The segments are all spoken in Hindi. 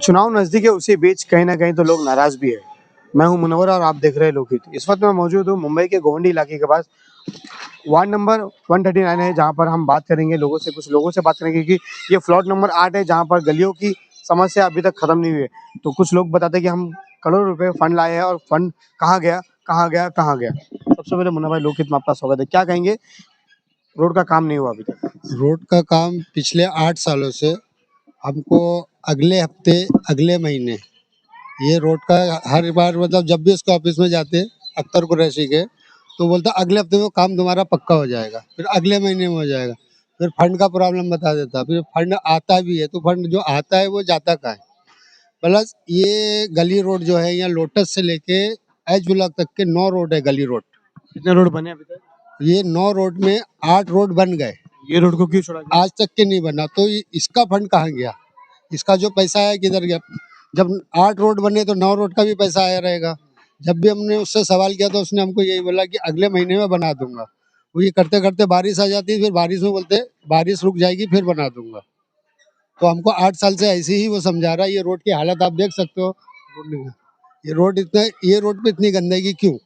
चुनाव नजदीक है, उसी बीच कहीं ना कहीं तो लोग नाराज भी है। मैं हूं मुनव्वर और आप देख रहे हैं लोकहित। इस वक्त मैं मौजूद हूं मुंबई के गोवंडी इलाके के पास, वार्ड नंबर 139 है, जहां पर हम बात करेंगे लोगों से, कुछ लोगों से बात करेंगे कि ये प्लॉट नंबर 8 है, जहां पर गलियों की समस्या अभी तक खत्म नहीं हुई है। तो कुछ लोग बताते हैं कि हम करोड़ों रुपए फंड लाए हैं और फंड कहाँ गया, कहाँ गया, कहाँ गया। सबसे पहले मुन्ना भाई, लोकहित में आपका स्वागत है। क्या कहेंगे, रोड का काम नहीं हुआ अभी तक? रोड का काम पिछले 8 सालों से हमको अगले हफ्ते, अगले महीने ये रोड का हर बार मतलब जब भी उसके ऑफिस में जाते अख्तर कुरैशी के, तो बोलता अगले हफ्ते में काम तुम्हारा पक्का हो जाएगा, फिर अगले महीने में हो जाएगा। फिर फंड का प्रॉब्लम बता देता, फिर फंड आता भी है तो फंड जो आता है वो जाता का है। प्लस ये गली रोड जो है यहाँ लोटस से लेके एच ब्लॉक तक के 9 रोड है गली रोड। कितने रोड बने अभी तक? ये 9 रोड में 8 रोड बन गए, ये रोड को क्यों छोड़ा गया? आज तक के नहीं बना, तो इसका फंड कहाँ गया? इसका जो पैसा है किधर गया? जब 8 रोड बने तो 9 रोड का भी पैसा आया रहेगा। जब भी हमने उससे सवाल किया तो उसने हमको यही बोला कि अगले महीने में बना दूंगा। वो ये करते करते बारिश आ जाती, फिर बारिश में बोलते बारिश रुक जाएगी फिर बना दूंगा। तो हमको 8 साल से ऐसे ही वो समझा रहा है। ये रोड की हालत आप देख सकते हो। ये रोड पे इतनी गंदगी क्यों?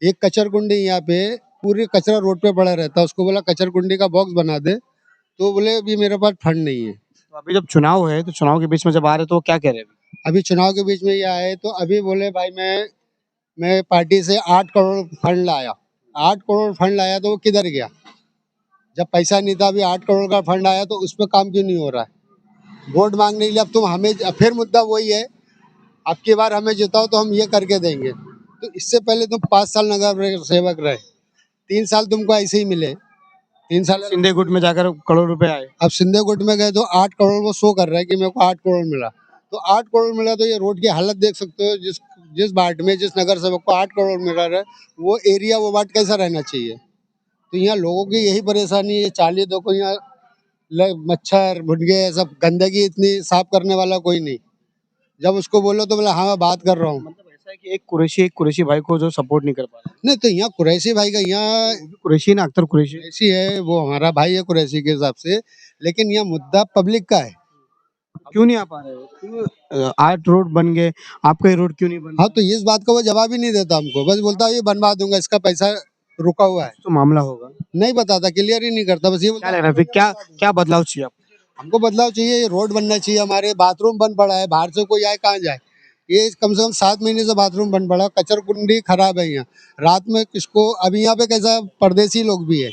एक कचर कुंडी यहाँ पे, पूरी कचरा रोड पे पड़ा रहता है। उसको बोला कचर कुंडी का बॉक्स बना दे, तो बोले अभी मेरे पास फंड नहीं है। तो अभी जब चुनाव है, तो चुनाव के बीच में जब आ रहे तो वो क्या कह रहे हैं? अभी चुनाव के बीच में ये आए तो अभी बोले भाई मैं पार्टी से 8 करोड़ फंड लाया। 8 करोड़ फंड लाया तो वो किधर गया? जब पैसा नहीं था, अभी 8 करोड़ का फंड आया तो उस पर काम क्यों नहीं हो रहा है? वोट मांगने के लिए अब तुम हमें, फिर मुद्दा वही है, अब की बार हमें जिताओ तो हम ये करके देंगे। तो इससे पहले तुम 5 साल नगर सेवक रहे, 3 साल तुमको ऐसे ही मिले। 3 साल सिंधे गुट में जाकर करोड़ रुपए आए। अब सिंधे गुट में गए तो 8 करोड़ वो शो कर रहा है कि मेरे को 8 करोड़ मिला। तो 8 करोड़ मिला तो ये रोड की हालत देख सकते हो। जिस जिस वार्ड में जिस नगर सेवक को 8 करोड़ मिल रहा है, वो एरिया वो वार्ड कैसा रहना चाहिए? तो यहाँ लोगों की यही परेशानी है। चालीस देखो यहाँ मच्छर भुनगे सब गंदगी, इतनी साफ करने वाला कोई नहीं। जब उसको बोलो तो बोला हाँ मैं बात कर रहा हूँ। मतलब ऐसा है कि एक कुरैशी भाई को जो सपोर्ट नहीं कर पा रहा। नहीं तो यहाँ कुरैशी भाई का, यहाँ वो भी कुरैशी ना, अख्तर कुरैशी। कुरैशी है, वो हमारा भाई है कुरैशी के हिसाब से, लेकिन यहाँ मुद्दा पब्लिक का है। क्यों नहीं आ पा रहे हो? क्यों 8 रोड बन गए, आपका ये रोड क्यों नहीं बन हाँ रहा? तो इस बात का वो जवाब ही नहीं देता हमको, बस बोलता है ये बनवा दूंगा, इसका पैसा रुका हुआ है। तो मामला होगा। नहीं बताता, क्लियर ही नहीं करता, बस ये क्या बोलता लग है रहा है फिर, क्या क्या बदलाव चाहिए आपको? हमको बदलाव चाहिए। ये रोड बनना चाहिए, हमारे बाथरूम बन पड़ा है, बाहर से कोई आए कहाँ जाए? ये कम से कम 7 महीने से बाथरूम बन पड़ा, कचर कुंडी खराब है यहाँ। रात में किसको, अभी यहाँ पे कैसा परदेसी लोग भी है,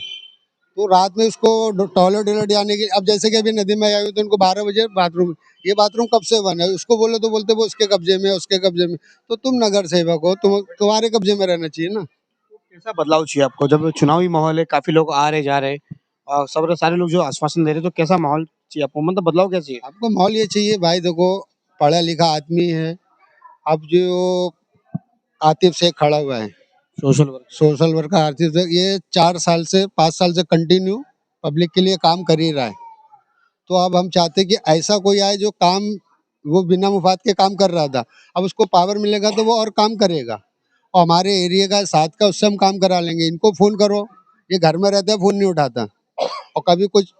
तो रात में उसको टॉयलेट वॉयलेट जाने की, अब जैसे कि अभी नदी में आई हुई तो उनको 12 बजे बाथरूम, ये बाथरूम कब से बना है? उसको बोलो तो बोलते वो उसके कब्जे में, उसके कब्जे में। तो तुम नगर सेवक हो, तुम्हारे कब्जे में रहना चाहिए ना। कैसा बदलाव चाहिए आपको? जब चुनावी माहौल है, काफी लोग आ रहे जा रहे और सब सारे लोग जो आश्वासन दे रहे, तो कैसा माहौल चाहिए आपको? मतलब बदलाव क्या चाहिए? आपको माहौल ये चाहिए भाई, देखो पढ़ा लिखा आदमी है। अब जो आतिफ शेख खड़ा हुआ है, social work. Social worker Atif Sheikh, ये 4 साल से 5 साल से कंटिन्यू पब्लिक के लिए काम कर ही रहा है। तो अब हम चाहते कि ऐसा कोई आए जो काम, वो बिना मुफात के काम कर रहा था, अब उसको पावर मिलेगा तो वो और काम करेगा। और हमारे एरिया का साथ का, उससे हम काम करा लेंगे। इनको फ़ोन करो, ये घर में रहता है, फ़ोन नहीं उठाता। और कभी कुछ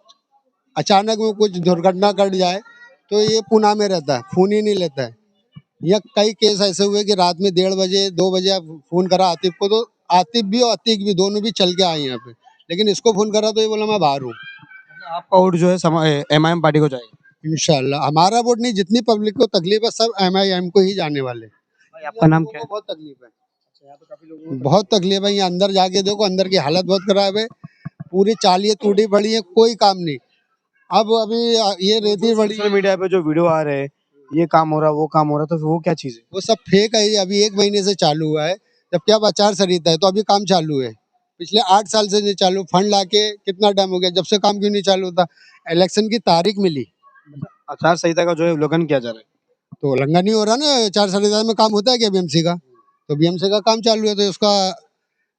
अचानक में कुछ दुर्घटना घट जाए तो ये पुणे में रहता है, फ़ोन ही नहीं लेता है। या कई केस ऐसे हुए कि रात में 1:30 2 बजे आप फ़ोन करा आतिफ को, तो आतिफ भी और अतीक भी दोनों भी चल के आए यहाँ पे, लेकिन इसको फ़ोन करा तो ये बोला मैं बाहर हूँ। आपका वोट जो है एमआईएम पार्टी को जाएगा। इंशाल्लाह हमारा वोट नहीं, जितनी पब्लिक को तकलीफ है सब MIM को ही जाने वाले। भाई आपका नाम क्या है? बहुत तकलीफ है, बहुत तकलीफ है। यहाँ अंदर जाके देखो, अंदर की हालत बहुत खराब है। पूरी चालियाँ टूटी पड़ी है, कोई काम नहीं। अब अभी ये रेती बड़ी, सोशल मीडिया पे जो वीडियो आ रहे हैं, ये काम हो रहा, वो काम हो रहा, तो फिर वो क्या चीज है? वो सब फेक है। ये अभी 1 महीने से चालू हुआ है, जबकि अब आचार संहिता है तो अभी काम चालू है। पिछले 8 साल से नहीं चालू। फंड लाके कितना टाइम हो गया, जब से काम क्यों नहीं चालू होता? इलेक्शन की तारीख मिली आचार संहिता का जो है उल्लंघन किया जा रहा है। तो उल्लंघन नहीं हो रहा ना। आचार संहिता में काम होता है क्या BMC का? तो BMC का काम चालू है तो उसका,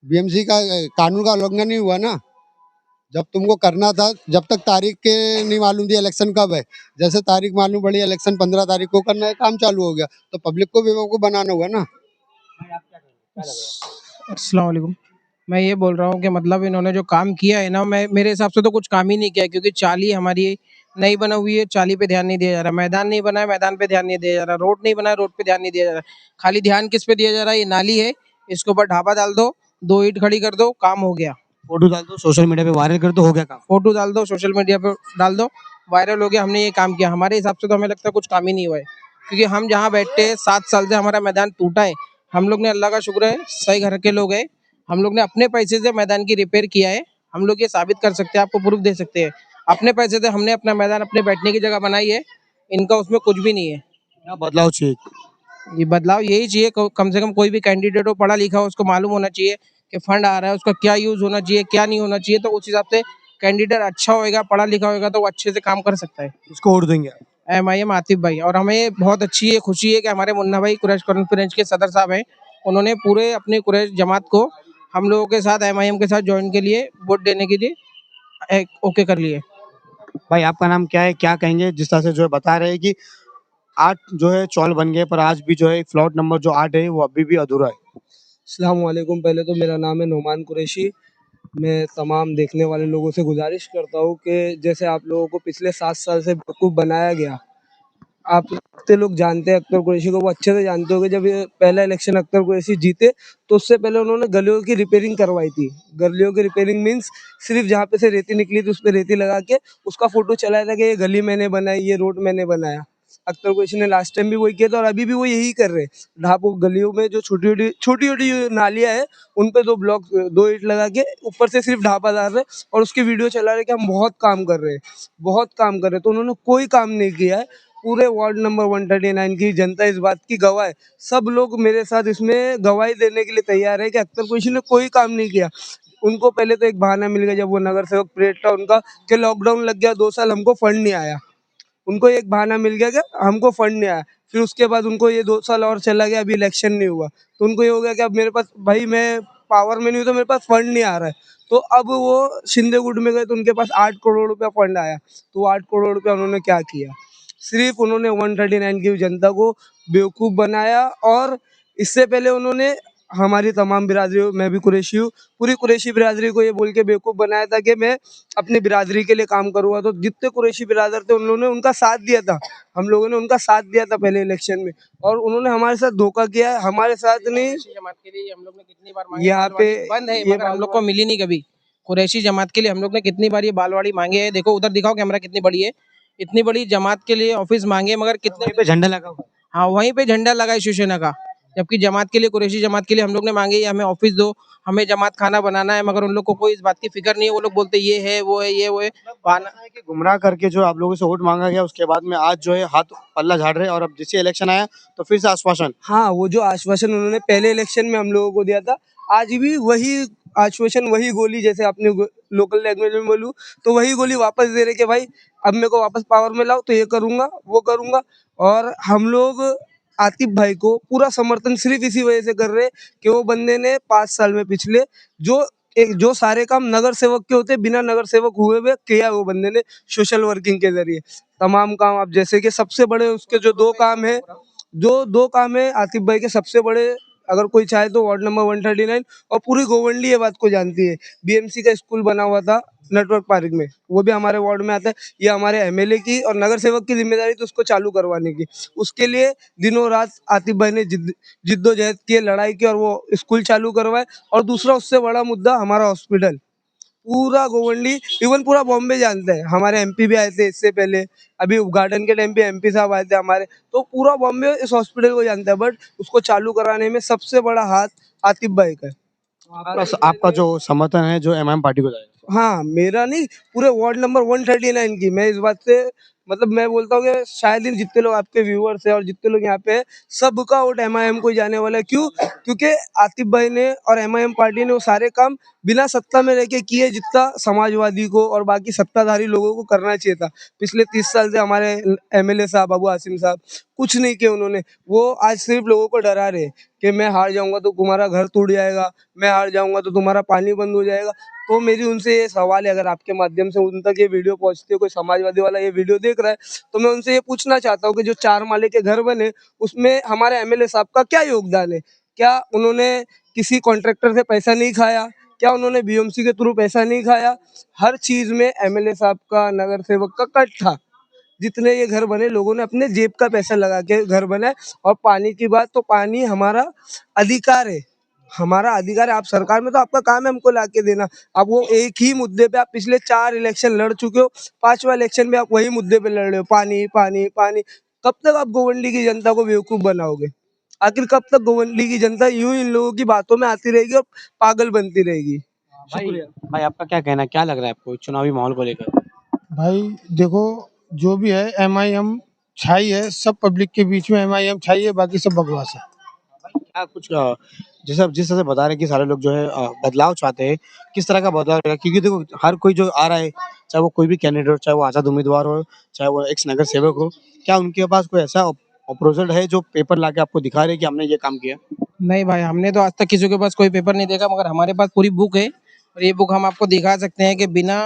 BMC का कानून का उल्लंघन नहीं हुआ ना। जब तुमको करना था, जब तक तारीख के नहीं मालूम थी इलेक्शन कब है, जैसे तारीख मालूम पड़ी इलेक्शन 15 तारीख को करना है, काम चालू हो गया, तो पब्लिक को बेवकूफ बनाना हुआ ना। अस्सलाम वालेकुम। मैं ये बोल रहा हूँ कि मतलब इन्होंने जो काम किया है ना, मैं मेरे हिसाब से तो कुछ काम ही नहीं किया है, क्योंकि चाली हमारी नहीं बना हुई है, चाली पे ध्यान नहीं दिया जा रहा, मैदान नहीं बना है, मैदान पे ध्यान नहीं दिया जा रहा, रोड नहीं बना है, रोड पे ध्यान नहीं दिया जा रहा। खाली ध्यान किस पे दिया जा रहा है? ये नाली है, इसके ऊपर ढाबा डाल दो, 2 ईंट खड़ी कर दो, काम हो गया। फोटो डाल दो, सोशल मीडिया पे वायरल कर दो, हो गया काम। फोटो डाल दो, सोशल मीडिया पे डाल दो, वायरल हो गया, हमने ये काम किया। हमारे हिसाब से तो हमें लगता है कुछ काम ही नहीं हुआ है, क्योंकि हम जहाँ बैठते हैं 7 साल से हमारा मैदान टूटा है। हम लोग ने, अल्लाह का शुक्र है, सही घर के लोग हैं, हम लोग ने अपने पैसे से मैदान की रिपेयर किया है। हम लोग ये साबित कर सकते हैं, आपको प्रूफ दे सकते हैं। अपने पैसे से हमने अपना मैदान, अपने बैठने की जगह बनाई है, इनका उसमें कुछ भी नहीं है। क्या बदलाव चाहिए? ये बदलाव यही चाहिए, कम से कम कोई भी कैंडिडेट हो, पढ़ा लिखा हो, उसको मालूम होना चाहिए कि फंड आ रहा है, उसका क्या यूज होना चाहिए, क्या नहीं होना चाहिए। तो उस हिसाब से कैंडिडेट अच्छा होएगा, पढ़ा लिखा होएगा, तो वो अच्छे से काम कर सकता है। इसको वोट देंगे आप? MIM आतिफ भाई। और हमें बहुत अच्छी ये खुशी है कि हमारे मुन्ना भाई कुरैश कॉन्फ्रेंस के सदर साहब हैं, उन्होंने पूरे अपने कुरैश जमात को हम लोगों के साथ, MIM के साथ ज्वाइन के लिए, वोट देने के लिए ओके कर लिए। भाई आपका नाम क्या है, क्या कहेंगे जिस तरह से जो है बता रहे हैं कि 8 जो है चौल बन गए, पर आज भी जो है प्लॉट नंबर जो 8 है वो अभी भी अधूरा है। अस्सलाम वालेकुम। पहले तो मेरा नाम है नोमान कुरैशी। मैं तमाम देखने वाले लोगों से गुजारिश करता हूँ कि जैसे आप लोगों को पिछले 7 साल से बेवकूफ़ बनाया गया, आप जितने लोग जानते हैं अख्तर कुरैशी को, वो अच्छे से जानते होंगे। जब ये पहला इलेक्शन अख्तर कुरैशी जीते, तो उससे पहले उन्होंने गलियों की रिपेयरिंग करवाई थी। गलियों की रिपेयरिंग मीन्स सिर्फ जहाँ पे से रेती निकली थी उस पे रेती लगा के उसका फोटो चलाया था कि ये गली मैंने बनाई, ये रोड मैंने बनाया। अख्तर कुरैशी ने लास्ट टाइम भी वही किया था और अभी भी वो यही कर रहे हैं। ढाबों गलियों में जो छोटी-छोटी नालियाँ हैं, उन पे 2 ईंट लगा के ऊपर से सिर्फ ढाबा डाल रहे हैं और उसकी वीडियो चला रहे हैं कि हम बहुत काम कर रहे हैं, बहुत काम कर रहे हैं। तो उन्होंने कोई काम नहीं किया है। पूरे वार्ड नंबर 139 की जनता इस बात की गवाह है। सब लोग मेरे साथ इसमें गवाही देने के लिए तैयार है कि अख्तर कुरैशी ने कोई काम नहीं किया। उनको पहले तो एक बहाना मिल गया जब वो नगर सेवक पीरियड था उनका, कि लॉकडाउन लग गया 2 साल, हमको फंड नहीं आया। उनको एक बहाना मिल गया कि हमको फंड नहीं आया। फिर उसके बाद उनको ये 2 साल और चला गया, अभी इलेक्शन नहीं हुआ। तो उनको ये हो गया कि अब मेरे पास, भाई मैं पावर में नहीं हूँ तो मेरे पास फंड नहीं आ रहा है। तो अब वो शिंदे गुट में गए तो उनके पास 8 करोड़ रुपया फंड आया। तो वो 8 करोड़ रुपया उन्होंने क्या किया? सिर्फ उन्होंने 139 की जनता को बेवकूफ़ बनाया। और इससे पहले उन्होंने हमारी तमाम बिरादरी, मैं भी कुरैशी हूँ, पूरी कुरैशी बिरादरी को ये बोल के बेवकूफ़ बनाया था कि मैं अपनी बिरादरी के लिए काम करूँगा। तो जितने कुरैशी बिरादर थे उन्होंने उनका साथ दिया था। हम लोगों ने उनका साथ दिया था पहले इलेक्शन में, और उन्होंने हमारे साथ धोखा किया है। हमारे साथ नहीं, कुरैशी जमात के लिए हम लोग ने कितनी बार मांगे, यहाँ पे बालवाड़ी बंद है, ये मगर हम लोग को मिली नहीं कभी। कुरैशी जमात के लिए हम लोग ने कितनी बार ये बालवाड़ी मांगे है, देखो उधर दिखाओ कैमरा कितनी बड़ी है, इतनी बड़ी जमात के लिए ऑफिस मांगे, मगर कितने वहीं पे झंडा लगा हुआ है। हाँ, वहीं पे झंडा लगा है शिवसेना का। जबकि जमात के लिए, कुरैशी जमात के लिए हम लोग ने मांगे, हमें ऑफिस दो, हमें जमात खाना बनाना है, मगर उन लोग को कोई इस बात की फिक्र नहीं है। वो लोग बोलते ये है, वो है, ये वो है। ऐसा है कि गुमराह करके जो आप लोगों से वोट मांगा गया, उसके बाद में आज जो है हाथ पल्ला झाड़ रहे हैं, और अब जैसे इलेक्शन आया तो फिर से आश्वासन। हाँ, वो जो आश्वासन उन्होंने पहले इलेक्शन में हम लोगों को दिया था, आज भी वही आश्वासन, वही गोली, जैसे आपने लोकल लैंग्वेज में बोलूँ तो वही गोली वापस दे रहे कि भाई अब मेरे को वापस पावर में लाओ तो ये करूँगा, वो करूँगा। और हम लोग आतिफ भाई को पूरा समर्थन सिर्फ इसी वजह से कर रहे हैं कि वो बंदे ने 5 साल में पिछले जो सारे काम नगर सेवक के होते बिना नगर सेवक हुए हुए किया, वो बंदे ने सोशल वर्किंग के जरिए तमाम काम। आप जैसे कि सबसे बड़े उसके जो 2 काम है, जो 2 काम है आतिफ भाई के सबसे बड़े, अगर कोई चाहे तो वार्ड नंबर 139 और पूरी गोवंडी ये बात को जानती है। बीएमसी का स्कूल बना हुआ था नेटवर्क पार्क में, वो भी हमारे वार्ड में आता है। ये हमारे एमएलए की और नगर सेवक की जिम्मेदारी थी उसको चालू करवाने की। उसके लिए दिनों रात आतिफ भाई ने जिद्दोजहद की, लड़ाई की, और वो स्कूल चालू करवाए। और दूसरा उससे बड़ा मुद्दा हमारा हॉस्पिटल, पूरा गोवंडी, इवन पूरा बॉम्बे जानता है। हमारे एमपी भी आए थे इससे पहले, अभी उद्घाटन के टाइम पे एमपी साहब आए थे हमारे। तो पूरा बॉम्बे इस हॉस्पिटल को जानता है, बट उसको चालू कराने में सबसे बड़ा हाथ आतिफ भाई का है। आपका जो समर्थन है जो एमआईएम पार्टी को जाएगा। हाँ, मेरा नहीं, पूरे वार्ड नंबर 139 की। मैं इस बात से, मतलब मैं बोलता हूँ कि शायद ही जितने लोग आपके व्यूअर्स हैं और जितने लोग यहाँ पे हैं, सबका वोट एमआईएम को ही जाने वाला है। क्यों? क्योंकि आतिफ भाई ने और एमआईएम पार्टी ने वो सारे काम बिना सत्ता में रह के किए जितना समाजवादी को और बाकी सत्ताधारी लोगों को करना चाहिए था। पिछले 30 साल से हमारे एमएलए साहब अबू आसिम साहब कुछ नहीं किया उन्होंने। वो आज सिर्फ लोगों को डरा रहे हैं कि मैं हार जाऊंगा तो तुम्हारा घर टूट जाएगा, मैं हार जाऊंगा तो तुम्हारा पानी बंद हो जाएगा। तो मेरी उनसे ये सवाल है, अगर आपके माध्यम से उन तक ये वीडियो पहुंचती है, कोई समाजवादी वाला ये वीडियो देख रहा है, तो मैं उनसे ये पूछना चाहता हूँ कि जो 4 माले के घर बने उसमें हमारे एमएलए साहब का क्या योगदान है? क्या उन्होंने किसी कॉन्ट्रैक्टर से पैसा नहीं खाया? क्या उन्होंने बीएमसी के थ्रू पैसा नहीं खाया? हर चीज में एमएलए साहब का, नगर सेवक का कट था। जितने ये घर बने लोगों ने अपने जेब का पैसा लगा के घर बनाए। और पानी की बात, तो पानी हमारा अधिकार है, हमारा अधिकार है। आप सरकार में तो आपका काम है हमको लाके देना। अब वो एक ही मुद्दे पे आप पिछले 4 इलेक्शन लड़ चुके हो, 5वां इलेक्शन में आप वही मुद्दे पे लड़ रहे हो, पानी पानी पानी। कब तक आप गोवंडी की जनता को बेवकूफ बनाओगे? आखिर कब तक गोवंडी की जनता यूं इन लोगों की बातों में आती रहेगी और पागल बनती रहेगी? भाई शुक्रिया। भाई आपका क्या कहना है, क्या लग रहा है आपको चुनावी माहौल को लेकर? भाई देखो, जो भी है MIM छाई है, सब पब्लिक के बीच में MIM छाई है, बाकी सब बकवास है। क्या कुछ जैसे आप जिस तरह से बता रहे हैं कि सारे लोग जो है बदलाव चाहते हैं, किस तरह का बदलाव रहेगा? क्योंकि देखो हर कोई जो आ रहा है, चाहे वो कोई भी कैंडिडेट हो, चाहे वो आजाद उम्मीदवार हो, चाहे वो एक्स नगर सेवक हो, क्या उनके पास कोई ऐसा अप्रोजल है जो पेपर लाके आपको दिखा रहे हैं कि हमने ये काम किया? नहीं भाई, हमने तो आज तक किसी के पास कोई पेपर नहीं देखा, मगर हमारे पास पूरी बुक है। और ये बुक हम आपको दिखा सकते हैं कि बिना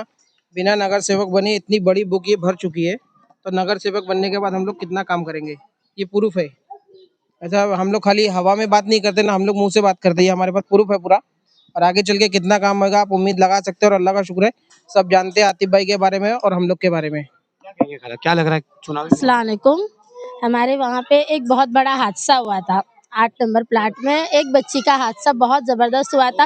बिना नगर सेवक बने इतनी बड़ी बुक ये भर चुकी है। तो नगर सेवक बनने के बाद हम लोग कितना काम करेंगे, ये प्रूफ है। ऐसा हम लोग खाली हवा में बात नहीं करते ना, हम लोग मुंह से बात करते हैं। ये हमारे पास प्रूफ है पूरा। और आगे चल के कितना काम होगा आप उम्मीद लगा सकते हो। और अल्लाह का शुक्र है, सब जानते हैं आतिफ भाई के बारे में और हम लोग के बारे में। क्या कहेंगे खाला, क्या लग रहा है चुनावी माहौल? अस्सलाम वालेकुम। हमारे वहाँ पे एक बहुत बड़ा हादसा हुआ था। 8 नंबर प्लाट में एक बच्ची का हादसा बहुत ज़बरदस्त हुआ था।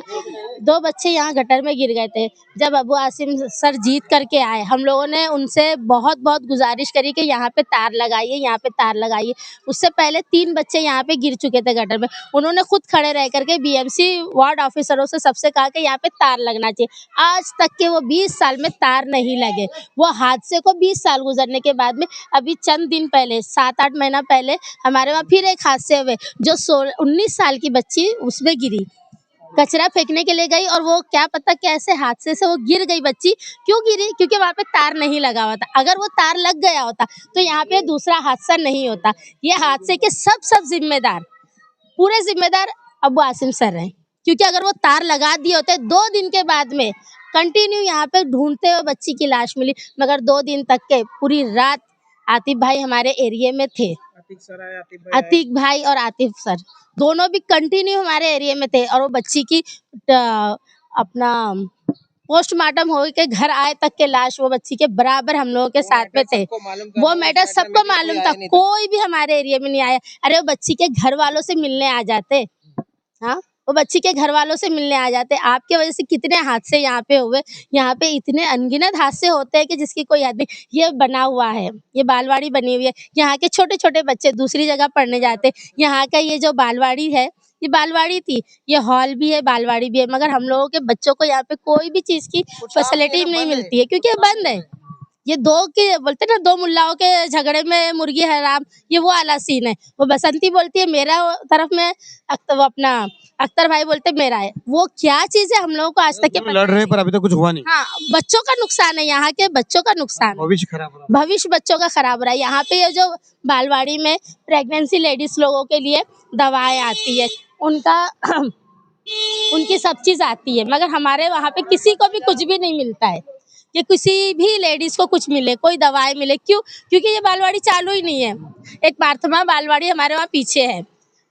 2 बच्चे यहाँ गटर में गिर गए थे। जब अबू आसिम सर जीत करके आए, हम लोगों ने उनसे बहुत-बहुत गुज़ारिश करी कि यहाँ पे तार लगाइए, यहाँ पे तार लगाइए। उससे पहले 3 बच्चे यहाँ पे गिर चुके थे गटर में। उन्होंने खुद खड़े रह कर के BMC वार्ड ऑफिसरों से सबसे कहा कि यहाँ पे तार लगना चाहिए। आज तक के वो 20 साल में तार नहीं लगे। वो हादसे को 20 साल गुज़रने के बाद में अभी चंद दिन पहले 7-8 महीना पहले हमारे वहाँ फिर एक हादसे हुए, जो 19 साल की बच्ची उसमें गिरी। कचरा फेंकने के लिए गई और वो क्या पता कैसे हादसे से वो गिर गई बच्ची। क्यों गिरी? क्योंकि वहाँ पे तार नहीं लगा हुआ था। अगर वो तार लग गया होता तो यहाँ पे दूसरा हादसा नहीं होता। ये हादसे के सब जिम्मेदार, पूरे जिम्मेदार अब्बू आसिम सर हैं। क्योंकि अगर वो तार लगा दिए होते, 2 दिन के बाद में कंटिन्यू यहाँ पे ढूंढते हुए बच्ची की लाश मिली, मगर 2 दिन तक के पूरी रात आतिफ भाई हमारे एरिया में थे। अतीक भाई और आतिफ सर दोनों भी कंटिन्यू हमारे एरिया में थे। और वो बच्ची की अपना पोस्टमार्टम हो के घर आए तक के लाश वो बच्ची के बराबर हम लोगों के साथ में थे। वो मैटर सबको मालूम था, कोई भी हमारे एरिया में नहीं आया। अरे वो बच्ची के घर वालों से मिलने आ जाते, हाँ वो बच्ची के घर वालों से मिलने आ जाते। आपके वजह से कितने हादसे यहाँ पे हुए। यहाँ पे इतने अनगिनत हादसे होते हैं कि जिसकी कोई याद नहीं। ये बना हुआ है, ये बालवाड़ी बनी हुई है। यहाँ के छोटे छोटे बच्चे दूसरी जगह पढ़ने जाते। यहाँ का ये जो बालवाड़ी है, ये बालवाड़ी थी, ये हॉल भी है, बालवाड़ी भी है, मगर हम लोगों के बच्चों को यहाँ पे कोई भी चीज की फैसिलिटी नहीं मिलती है, क्योंकि ये बंद है। ये दो के बोलते ना, 2 मुल्लाओं के झगड़े में मुर्गी हराम, ये वो वाला सीन है। वो बसंती बोलती है मेरा तरफ में, वो अपना अख्तर भाई बोलते मेरा है। वो क्या चीज है हम लोगों को आज तक के दोनों लड़ रहे हैं पर अभी तक कुछ हुआ नहीं। हाँ, बच्चों का नुकसान है, यहाँ के बच्चों का नुकसान है, भविष्य खराब हो रहा भविष्य बच्चों का खराब हो रहा है। यहाँ पे ये जो बालवाड़ी में प्रेगनेंसी लेडीज लोगों के लिए दवाएं आती है, उनका उनकी सब चीज आती है, मगर हमारे वहाँ पे किसी को भी कुछ भी नहीं मिलता है कि किसी भी लेडीज को कुछ मिले, कोई दवाएं मिले। क्यों? क्योंकि ये बालवाड़ी चालू ही नहीं है। एक प्रार्थना बालवाड़ी हमारे वहाँ पीछे है,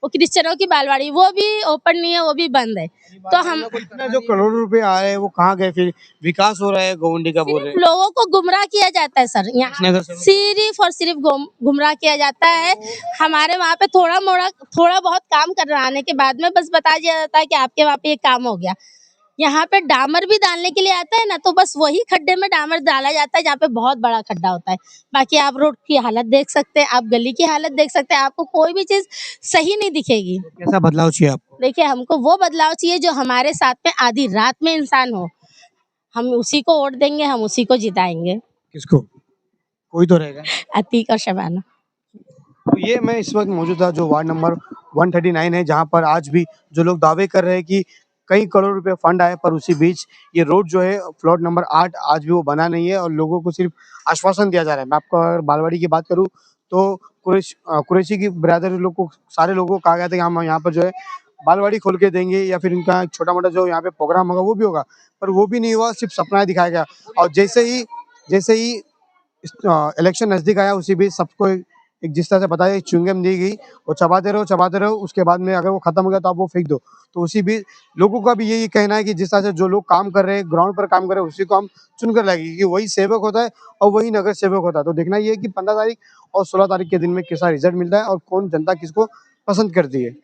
वो क्रिश्चियनों की बालवाड़ी, वो भी ओपन नहीं है, वो भी बंद है। तो हम है। जो करोड़ों रुपए आ रहे हैं वो कहाँ गए? फिर विकास हो रहा है गोवंडी का बोल रहे सिर्फ लोगों को गुमराह किया जाता है सर, यहाँ नगर सेवक। सिर्फ और सिर्फ गुमराह किया जाता है। हमारे वहाँ पे थोड़ा बहुत काम कराने के बाद में बस बता दिया जाता है कि आपके वहाँ पे ये काम हो गया। यहाँ पे डामर भी डालने के लिए आता है ना, तो बस वही खड्डे में डामर डाला जाता है जहाँ पे बहुत बड़ा खड्डा होता है। बाकी आप रोड की हालत देख सकते हैं, आप गली की हालत देख सकते हैं, आपको कोई भी चीज सही नहीं दिखेगी। कैसा बदलाव चाहिए आपको? देखिए, हमको वो बदलाव चाहिए जो हमारे साथ में आधी रात में इंसान हो, हम उसी को वोट देंगे, हम उसी को जिताएंगे। किसको? कोई तो रहेगा। अतीक और शबाना। तो ये मैं इस वक्त मौजूद था जो वार्ड नंबर 139 है, जहाँ पर आज भी जो लोग दावे कर रहे हैं कि कई करोड़ रुपए फंड आए, पर उसी बीच ये रोड जो है प्लॉट नंबर 8 आज भी वो बना नहीं है और लोगों को सिर्फ आश्वासन दिया जा रहा है। मैं आपको अगर बालवाड़ी की बात करूँ तो कुरैशी की बिरादरी लोग को, सारे लोगों को कहा गया था कि हम यहाँ पर जो है बालवाड़ी खोल के देंगे या फिर इनका छोटा मोटा जो यहाँ पे प्रोग्राम होगा वो भी होगा, पर वो भी नहीं हुआ, सिर्फ सपना दिखाया गया। और जैसे ही इलेक्शन नजदीक आया, उसी बीच सबको एक जिस तरह से बताया च्युइंगम दी गई, वो चबाते रहो, उसके बाद में अगर वो खत्म हो गया तो आप वो फेंक दो। तो उसी भी लोगों का भी यही कहना है कि जिस तरह से जो लोग काम कर रहे हैं, ग्राउंड पर काम कर रहे हैं, उसी को हम चुनकर लाएंगे, क्योंकि वही सेवक होता है और वही नगर सेवक होता है। तो देखना ये है कि 15 तारीख और 16 तारीख के दिन में कैसा रिजल्ट मिलता है और कौन जनता किसको पसंद करती है।